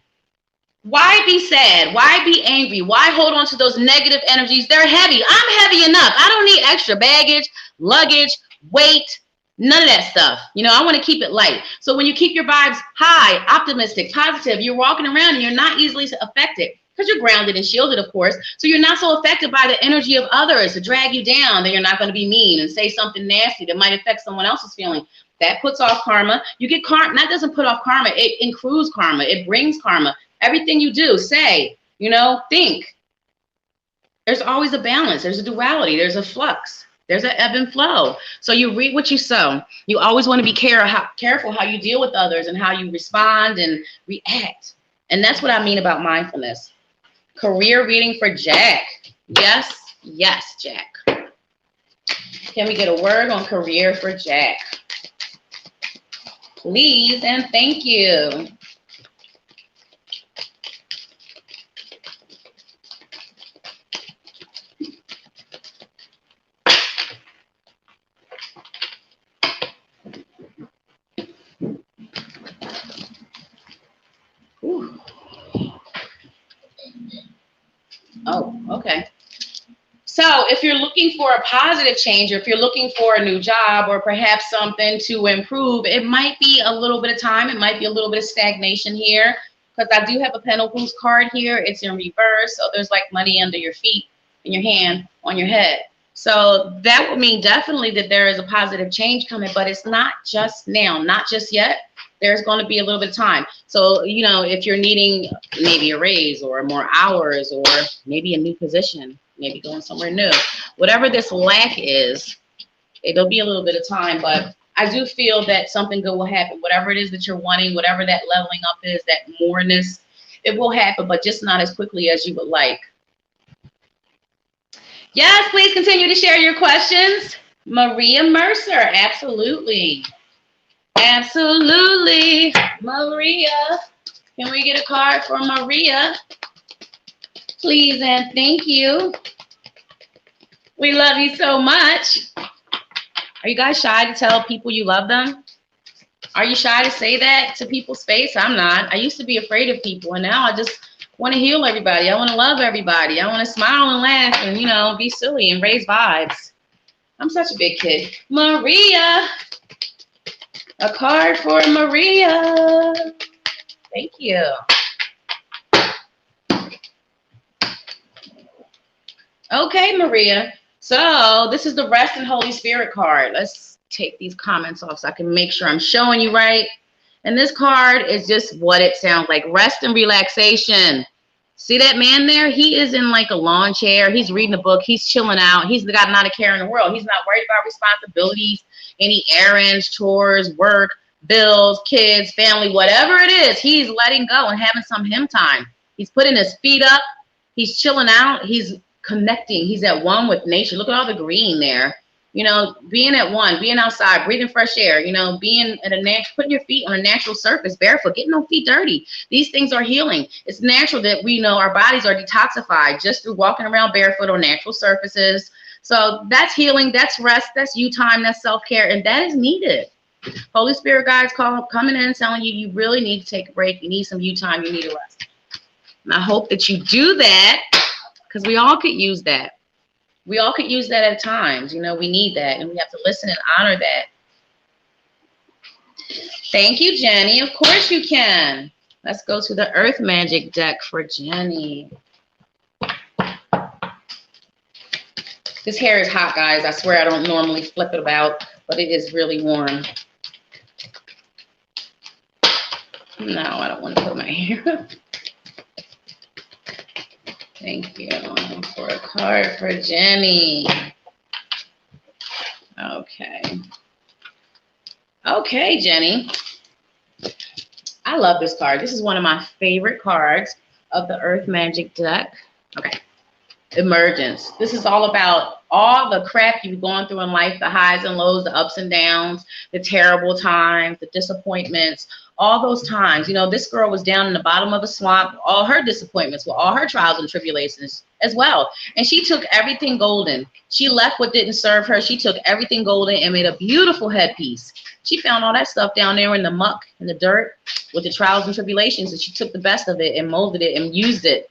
Speaker 1: Why be sad? Why be angry? Why hold on to those negative energies? They're heavy. I'm heavy enough. I don't need extra baggage, luggage, weight, None of that stuff. You know, I want to keep it light. So when you keep your vibes high, optimistic, positive, you're walking around and you're not easily affected because you're grounded and shielded, of course. So you're not so affected by the energy of others to drag you down. That you're not going to be mean and say something nasty that might affect someone else's feeling. That puts off karma. You get karma. That doesn't put off karma. It accrues karma. It brings karma. Everything you do, say, you know, think. There's always a balance. There's a duality. There's a flux. There's an ebb and flow. So you reap what you sow. You always want to be careful how you deal with others and how you respond and react. And that's what I mean about mindfulness. Career reading for Jack. Yes, yes, Jack. Can we get a word on career for Jack? Please and thank you. Ooh. Oh, okay. So if you're looking for a positive change, or if you're looking for a new job or perhaps something to improve, it might be a little bit of time. It might be a little bit of stagnation here, because I do have a Pentacles card here. It's in reverse. So there's like money under your feet, in your hand, on your head. So that would mean definitely that there is a positive change coming, but it's not just now, not just yet. There's going to be a little bit of time. So, you know, if you're needing maybe a raise or more hours or maybe a new position, maybe going somewhere new, whatever this lack is, it'll be a little bit of time, but I do feel that something good will happen. Whatever it is that you're wanting, whatever that leveling up is, that moreness, it will happen, but just not as quickly as you would like. Yes, please continue to share your questions. Maria Mercer, absolutely. Absolutely. Maria, can we get a card for Maria? Please and thank you. We love you so much. Are you guys shy to tell people you love them? Are you shy to say that to people's face? I'm not. I used to be afraid of people, and now I just want to heal everybody. I want to love everybody. I want to smile and laugh and, you know, be silly and raise vibes. I'm such a big kid. Maria. A card for Maria. Thank you. Okay, Maria. So this is the Rest and Holy Spirit card. Let's take these comments off so I can make sure I'm showing you right. And this card is just what it sounds like. Rest and relaxation. See that man there? He is in like a lawn chair. He's reading a book. He's chilling out. He's got not a care in the world. He's not worried about responsibilities, any errands, chores, work, bills, kids, family, whatever it is. He's letting go and having some him time. He's putting his feet up. He's chilling out. He's connecting. He's at one with nature. Look at all the green there. You know, being at one, being outside, breathing fresh air, you know, being at a natural, putting your feet on a natural surface, barefoot, getting no feet dirty. These things are healing. It's natural that we know our bodies are detoxified just through walking around barefoot on natural surfaces. So that's healing, that's rest, that's you time, that's self-care, and that is needed. Holy Spirit guides coming in and telling you, you really need to take a break. You need some you time, you need a rest. And I hope that you do that, because we all could use that. We all could use that at times. You know, we need that, and we have to listen and honor that. Thank you, Jenny. Of course you can. Let's go to the Earth Magic deck for Jenny. This hair is hot, guys. I swear I don't normally flip it about, but it is really warm. No, I don't want to put my hair up. Thank you for a card for Jenny. Okay. Okay, Jenny. I love this card. This is one of my favorite cards of the Earth Magic deck. Okay. Emergence. This is all about all the crap you've gone through in life, the highs and lows, the ups and downs, the terrible times, the disappointments, all those times. You know, this girl was down in the bottom of a swamp, all her disappointments, with all her trials and tribulations as well. And she took everything golden. She left what didn't serve her. She took everything golden and made a beautiful headpiece. She found all that stuff down there in the muck, in the dirt, with the trials and tribulations, and she took the best of it and molded it and used it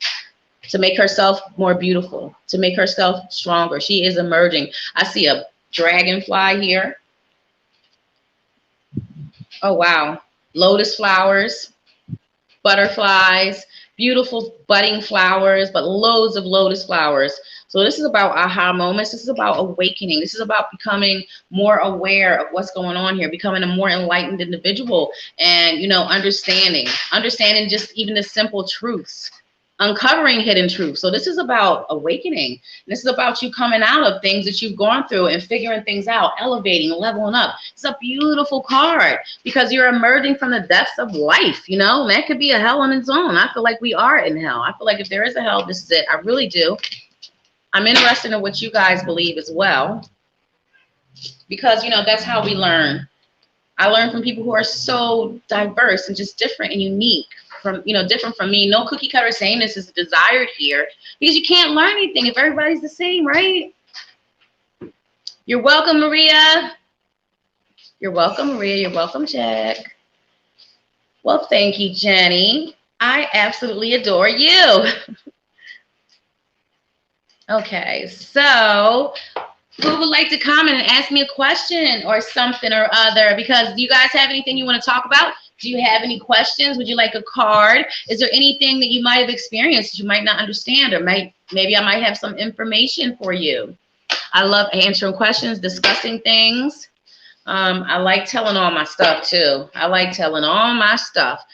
Speaker 1: to make herself more beautiful, to make herself stronger. She is emerging. I see a dragonfly here. Oh, wow. Lotus flowers, butterflies, beautiful budding flowers, but loads of lotus flowers. So this is about aha moments. This is about awakening. This is about becoming more aware of what's going on here, becoming a more enlightened individual, and, you know, understanding just even the simple truths, uncovering hidden truths. So this is about awakening. This is about you coming out of things that you've gone through and figuring things out, elevating, leveling up. It's a beautiful card because you're emerging from the depths of life, you know. That could be a hell on its own. I feel like we are in hell. I feel like if there is a hell, this is it. I really do. I'm interested in what you guys believe as well, because, you know, that's how we learn. I learn from people who are so diverse and just different and unique from, you know, different from me. No cookie cutter sameness is desired here, because you can't learn anything if everybody's the same, right? You're welcome, Maria. You're welcome, Maria. You're welcome, Jack. Well, thank you, Jenny. I absolutely adore you. Okay, so who would like to comment and ask me a question or something or other? Because do you guys have anything you want to talk about? Do you have any questions? Would you like a card? Is there anything that you might have experienced that you might not understand, or maybe I might have some information for you? I love answering questions, discussing things. I like telling all my stuff too. I like telling all my stuff.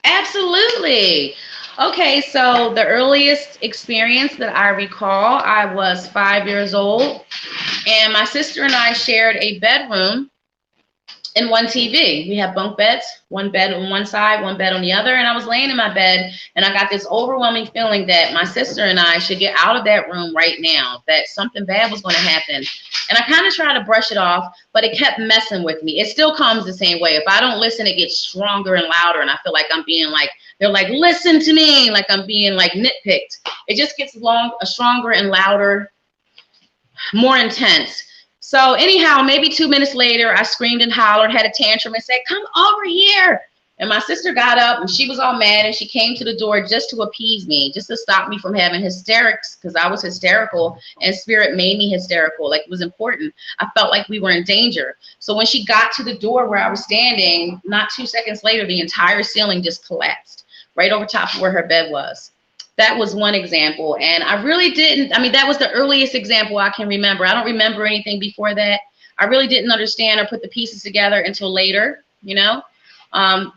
Speaker 1: Absolutely. Okay, so the earliest experience that I recall, I was 5 years old, and my sister and I shared a bedroom and one TV. We have bunk beds, one bed on one side, one bed on the other, and I was laying in my bed, and I got this overwhelming feeling that my sister and I should get out of that room right now, that something bad was going to happen. And I kind of tried to brush it off, but it kept messing with me. It still comes the same way. If I don't listen, it gets stronger and louder, and I feel like I'm being like, they're like, listen to me, like I'm being like nitpicked. It just gets stronger and louder, more intense. So anyhow, maybe 2 minutes later, I screamed and hollered, had a tantrum, and said, come over here. And my sister got up, and she was all mad, and she came to the door just to appease me, just to stop me from having hysterics, because I was hysterical, and spirit made me hysterical. Like, it was important. I felt like we were in danger. So when she got to the door where I was standing, not 2 seconds later, the entire ceiling just collapsed right over top of where her bed was. That was one example. And I really didn't, I mean, that was the earliest example I can remember. I don't remember anything before that. I really didn't understand or put the pieces together until later, you know.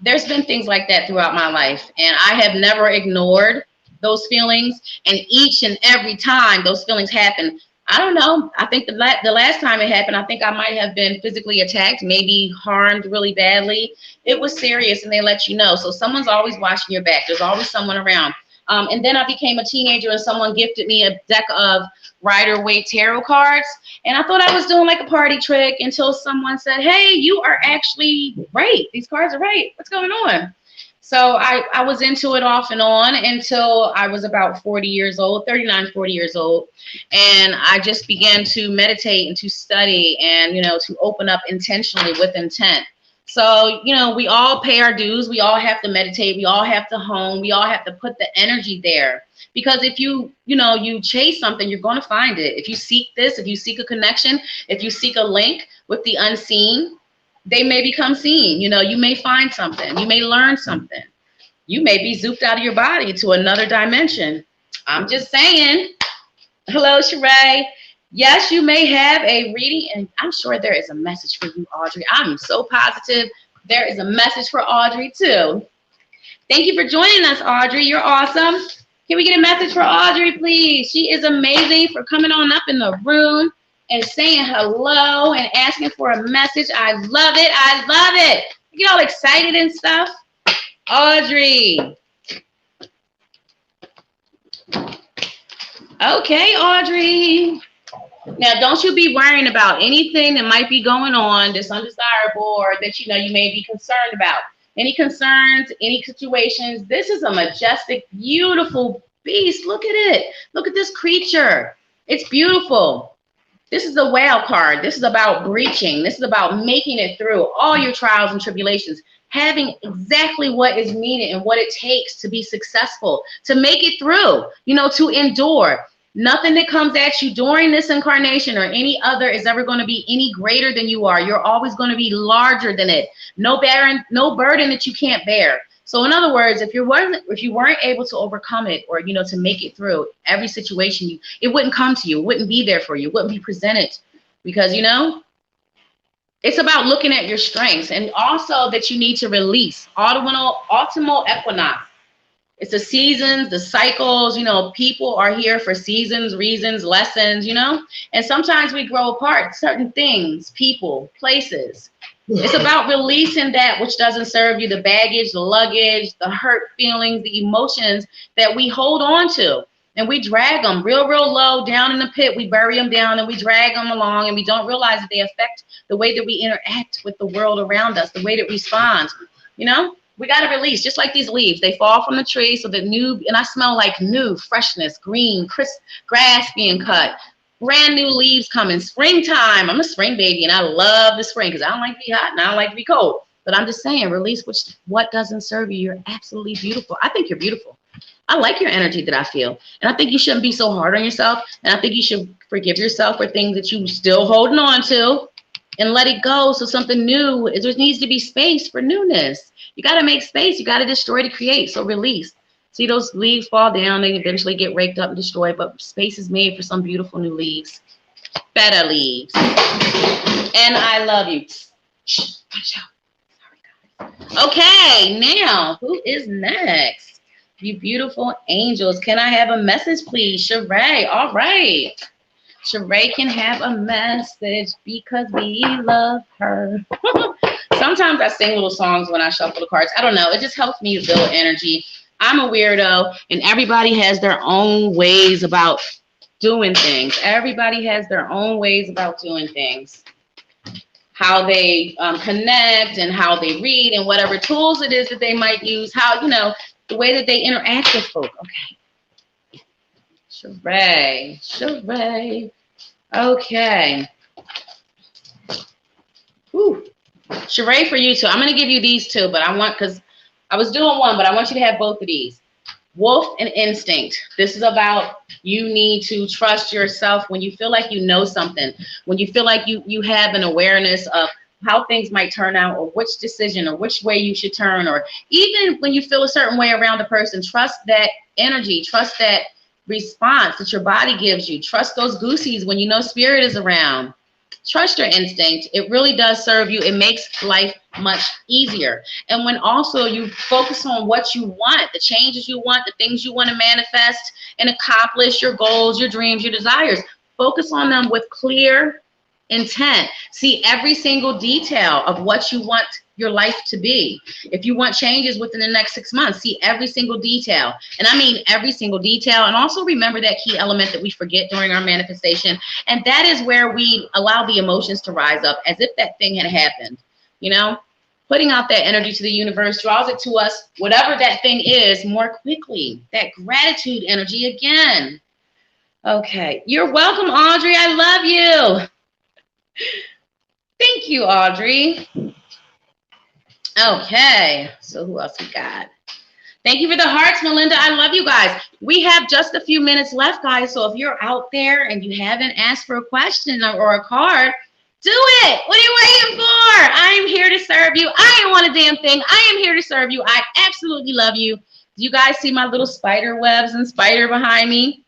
Speaker 1: There's been things like that throughout my life, and I have never ignored those feelings. And each and every time those feelings happen, I don't know. I think the last time it happened, I think I might have been physically attacked, maybe harmed really badly. It was serious, and they let you know. So someone's always watching your back. There's always someone around. And then I became a teenager, and someone gifted me a deck of Rider-Waite tarot cards. And I thought I was doing like a party trick until someone said, hey, you are actually right. These cards are right. What's going on? So I was into it off and on until I was about 40 years old, 39, 40 years old. And I just began to meditate and to study and, you know, to open up intentionally with intent. So, you know, we all pay our dues. We all have to meditate. We all have to hone. We all have to put the energy there. Because if you chase something, you're going to find it. If you seek this, if you seek a connection, if you seek a link with the unseen, they may become seen. You know, you may find something. You may learn something. You may be zooped out of your body to another dimension. I'm just saying. Hello, Sheree. Yes, you may have a reading, and I'm sure there is a message for you, Audrey. I'm so positive there is a message for Audrey, too. Thank you for joining us, Audrey. You're awesome. Can we get a message for Audrey, please? She is amazing for coming on up in the room and saying hello and asking for a message. I love it. I love it. You get all excited and stuff. Audrey. Okay, Audrey. Now, don't you be worrying about anything that might be going on that's undesirable or that, you know, you may be concerned about. Any concerns, any situations. This is a majestic, beautiful beast. Look at it. Look at this creature. It's beautiful. This is the whale card. This is about breaching. This is about making it through all your trials and tribulations, having exactly what is needed and what it takes to be successful, to make it through, you know, to endure. Nothing that comes at you during this incarnation or any other is ever going to be any greater than you are. You're always going to be larger than it. No burden that you can't bear. So in other words, if you weren't able to overcome it, or to make it through every situation, it wouldn't come to you. It wouldn't be there for you. It wouldn't be presented, because it's about looking at your strengths, and also that you need to release autumnal equinox. It's the seasons, the cycles, people are here for seasons, reasons, lessons, and sometimes we grow apart, certain things, people, places. It's about releasing that which doesn't serve you, the baggage, the luggage, the hurt feelings, the emotions that we hold on to. And we drag them real low down in the pit. We bury them down and we drag them along, and we don't realize that they affect the way that we interact with the world around us, the way that we respond, We got to release, just like these leaves. They fall from the tree, so that and I smell like new freshness, green, crisp grass being cut, brand new leaves coming, springtime. I'm a spring baby, and I love the spring because I don't like to be hot and I don't like to be cold. But I'm just saying, release what doesn't serve you. You're absolutely beautiful. I think you're beautiful. I like your energy that I feel. And I think you shouldn't be so hard on yourself. And I think you should forgive yourself for things that you still holding on to and let it go. So something new, there needs to be space for newness. You got to make space. You got to destroy to create. So release. See those leaves fall down. They eventually get raked up and destroyed. But space is made for some beautiful new leaves. Better leaves. And I love you. Watch out. Okay, now who is next? You beautiful angels. Can I have a message, please? Sheree. All right. Sheree can have a message because we love her. Sometimes I sing little songs when I shuffle the cards. I don't know. It just helps me to build energy. I'm a weirdo, and everybody has their own ways about doing things. Everybody has their own ways about doing things. How they connect and how they read and whatever tools it is that they might use. How, the way that they interact with folk. Okay. Sheree. Okay. Whew. Sheree, for you too. I'm going to give you these two, but because I was doing one, but I want you to have both of these. Wolf and instinct. This is about you need to trust yourself when you feel like you know something, when you feel like you have an awareness of how things might turn out, or which decision or which way you should turn, or even when you feel a certain way around a person. Trust that energy, trust that response that your body gives you. Trust those goosies when you know spirit is around. Trust your instinct. It really does serve you. It makes life much easier. And when also you focus on what you want, the changes you want, the things you want to manifest and accomplish, your goals, your dreams, your desires, focus on them with clear intent. See every single detail of what you want your life to be. If you want changes within the next 6 months, see every single detail. And I mean every single detail. And also remember that key element that we forget during our manifestation. And that is where we allow the emotions to rise up as if that thing had happened. Putting out that energy to the universe draws it to us, whatever that thing is, more quickly. That gratitude energy again. Okay. You're welcome, Audrey. I love you. Thank you, Audrey. Okay, so who else we got? Thank you for the hearts, Melinda. I love you guys. We have just a few minutes left, guys. So if you're out there and you haven't asked for a question or a card, do it. What are you waiting for? I am here to serve you. I ain't want a damn thing. I am here to serve you. I absolutely love you. Do you guys see my little spider webs and spider behind me?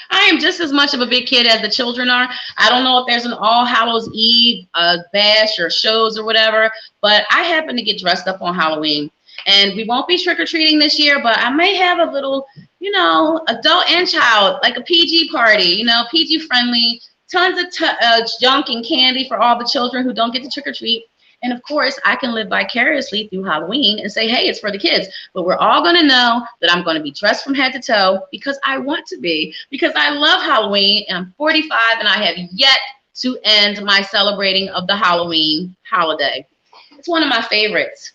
Speaker 1: I am just as much of a big kid as the children are. I don't know if there's an All Hallows Eve bash or shows or whatever, but I happen to get dressed up on Halloween. And we won't be trick-or-treating this year, but I may have a little, adult and child, like a PG party, PG friendly, tons of junk and candy for all the children who don't get to trick-or-treat. And of course, I can live vicariously through Halloween and say, hey, it's for the kids. But we're all going to know that I'm going to be dressed from head to toe because I want to be, because I love Halloween. And I'm 45 and I have yet to end my celebrating of the Halloween holiday. It's one of my favorites.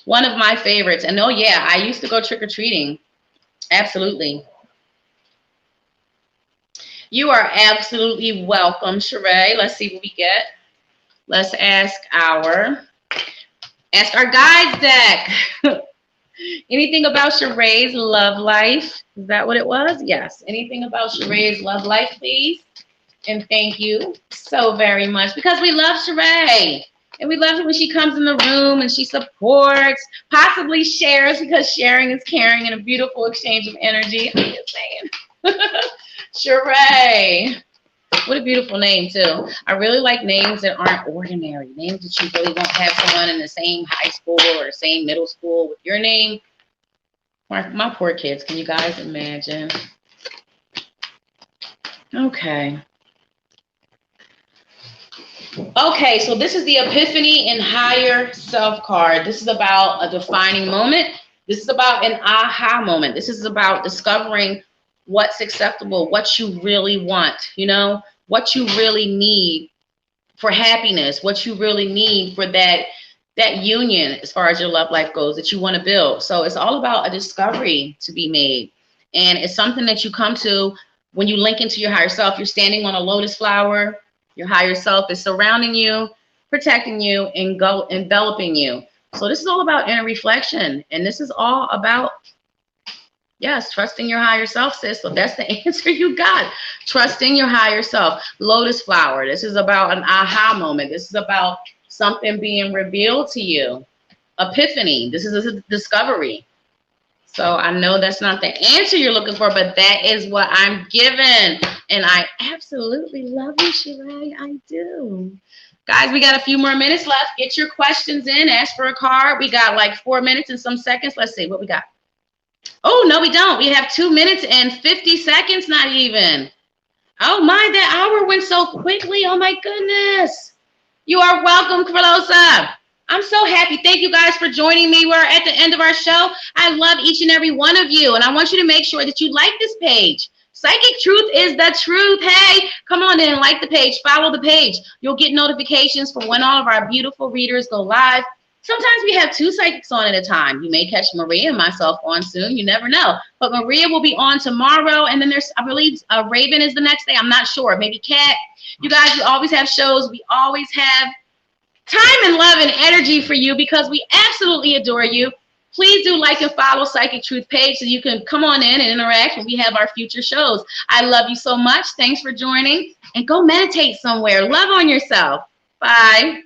Speaker 1: One of my favorites. And oh, yeah, I used to go trick-or-treating. Absolutely. You are absolutely welcome, Sheree. Let's see what we get. Let's ask our guides deck. Anything about Sheree's love life? Is that what it was? Yes. Anything about Sheree's love life, please? And thank you so very much, because we love Sheree. And we love it when she comes in the room and she supports, possibly shares, because sharing is caring and a beautiful exchange of energy. I'm just saying. Sheree. What a beautiful name, too. I really like names that aren't ordinary. Names that you really won't have someone in the same high school or same middle school with your name. My poor kids. Can you guys imagine? Okay. Okay, so this is the Epiphany and Higher Self card. This is about a defining moment. This is about an aha moment. This is about discovering what's acceptable, what you really want, you know, what you really need for happiness, what you really need for that union as far as your love life goes that you want to build. So it's all about a discovery to be made. And it's something that you come to when you link into your higher self. You're standing on a lotus flower. Your higher self is surrounding you, protecting you, and enveloping you. So this is all about inner reflection. And this is all about, yes, trusting your higher self, sis. So that's the answer you got. Trusting your higher self. Lotus flower. This is about an aha moment. This is about something being revealed to you. Epiphany. This is a discovery. So I know that's not the answer you're looking for, but that is what I'm given. And I absolutely love you, Sheree. I do. Guys, we got a few more minutes left. Get your questions in. Ask for a card. We got like 4 minutes and some seconds. Let's see what we got. Oh, no, we don't. We have 2 minutes and 50 seconds, not even. Oh, my, that hour went so quickly. Oh, my goodness. You are welcome, Carlosa. I'm so happy. Thank you guys for joining me. We're at the end of our show. I love each and every one of you, and I want you to make sure that you like this page. Psychic Truth is the truth. Hey, come on in, like the page, follow the page. You'll get notifications for when all of our beautiful readers go live. Sometimes we have 2 psychics on at a time. You may catch Maria and myself on soon. You never know. But Maria will be on tomorrow, and then there's, I believe, Raven is the next day. I'm not sure. Maybe Kat. You guys, we always have shows. We always have time and love and energy for you because we absolutely adore you. Please do like and follow Psychic Truth page so you can come on in and interact when we have our future shows. I love you so much. Thanks for joining. And go meditate somewhere. Love on yourself. Bye.